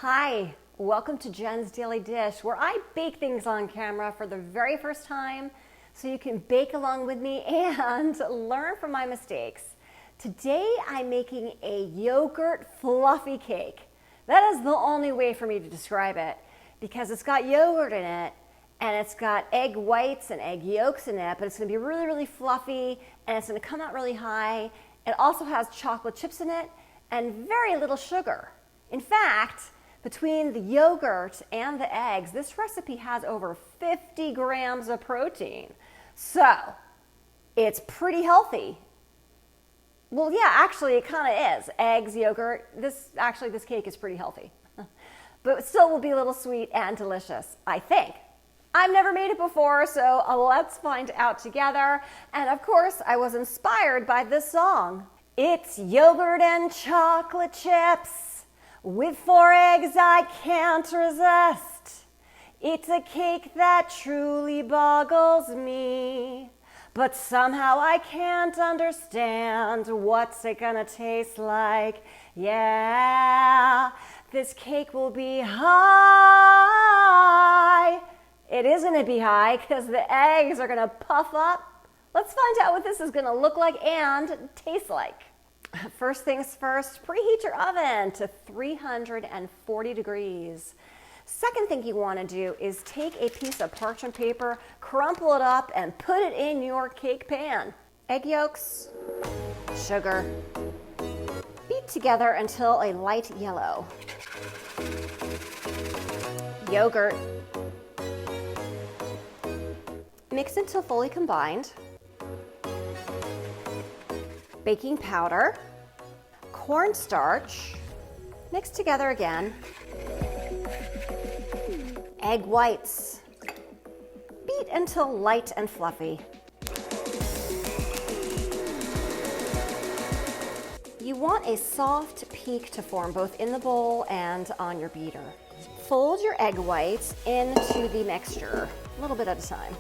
Hi, welcome to Jen's Daily Dish, where I bake things on camera for the very first time so you can bake along with me and learn from my mistakes. Today I'm making a yogurt fluffy cake. That is the only way for me to describe it because it's got yogurt in it and it's got egg whites and egg yolks in it, but it's going to be really, really fluffy and it's going to come out really high. It also has chocolate chips in it and very little sugar. In fact, between the yogurt and the eggs, this recipe has over 50 grams of protein. So it's pretty healthy. Well, yeah, actually it kind of is. Eggs, yogurt, this cake is pretty healthy. But it still will be a little sweet and delicious, I think. I've never made it before, so let's find out together. And of course, I was inspired by this song. It's yogurt and chocolate chips. With 4 eggs I can't resist. It's a cake that truly boggles me. But somehow I can't understand what's it gonna taste like. Yeah, this cake will be high. It is gonna be high because the eggs are gonna puff up. Let's find out what this is gonna look like and taste like. First things first, preheat your oven to 340 degrees. Second thing you want to do is take a piece of parchment paper, crumple it up, and put it in your cake pan. Egg yolks, sugar, beat together until a light yellow. Yogurt. Mix until fully combined. Baking powder, cornstarch, mix together again, egg whites, beat until light and fluffy. You want a soft peak to form both in the bowl and on your beater. Fold your egg whites into the mixture, a little bit at a time.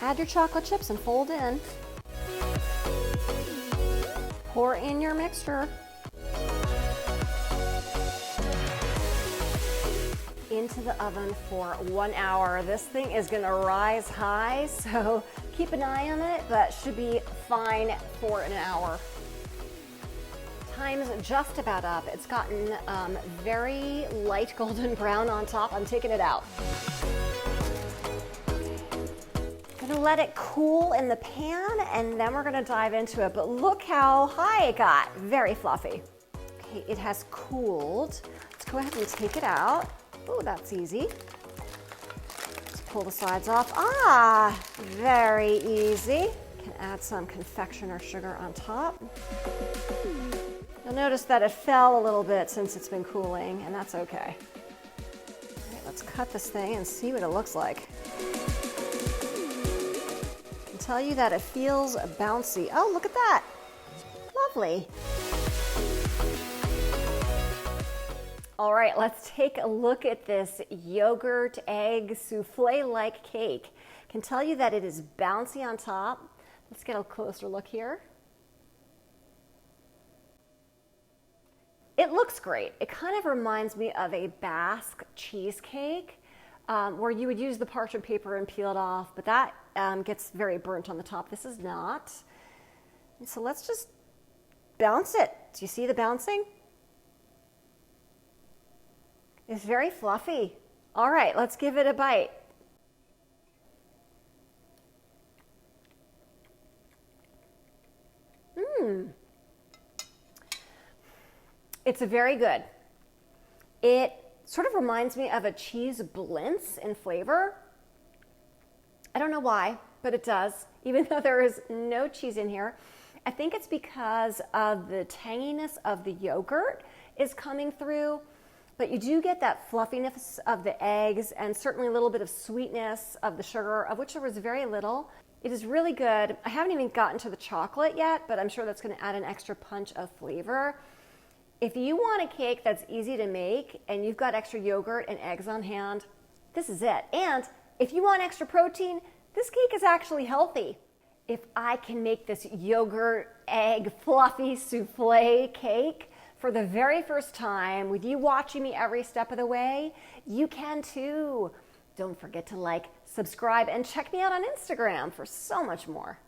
Add your chocolate chips and fold in. Pour in your mixture. Into the oven for 1 hour. This thing is gonna rise high, so keep an eye on it, but should be fine for an hour. Time's just about up. It's gotten very light golden brown on top. I'm taking it out. Gonna let it cool in the pan and then we're gonna dive into it. But look how high it got, very fluffy. Okay, it has cooled. Let's go ahead and take it out. Oh, that's easy. Let's pull the sides off. Ah, very easy. Can add some confectioner sugar on top. You'll notice that it fell a little bit since it's been cooling, and that's okay. All right, let's cut this thing and see what it looks like. Tell you that it feels bouncy. Oh, look at that. Lovely. All right, let's take a look at this yogurt egg souffle-like cake. Can tell you that it is bouncy on top. Let's get a closer look here. It looks great. It kind of reminds me of a Basque cheesecake. Where you would use the parchment paper and peel it off, but that gets very burnt on the top. This is not. And so let's just bounce it. Do you see the bouncing? It's very fluffy. All right, let's give it a bite. It's very good. It sort of reminds me of a cheese blintz in flavor. I don't know why, but it does, even though there is no cheese in here. I think it's because of the tanginess of the yogurt is coming through, but you do get that fluffiness of the eggs and certainly a little bit of sweetness of the sugar, of which there was very little. It is really good. I haven't even gotten to the chocolate yet, but I'm sure that's going to add an extra punch of flavor. If you want a cake that's easy to make and you've got extra yogurt and eggs on hand, this is it. And if you want extra protein, this cake is actually healthy. if I can make this yogurt egg fluffy souffle cake for the very first time with you watching me every step of the way, you can too. Don't forget to like, subscribe, and check me out on Instagram for so much more.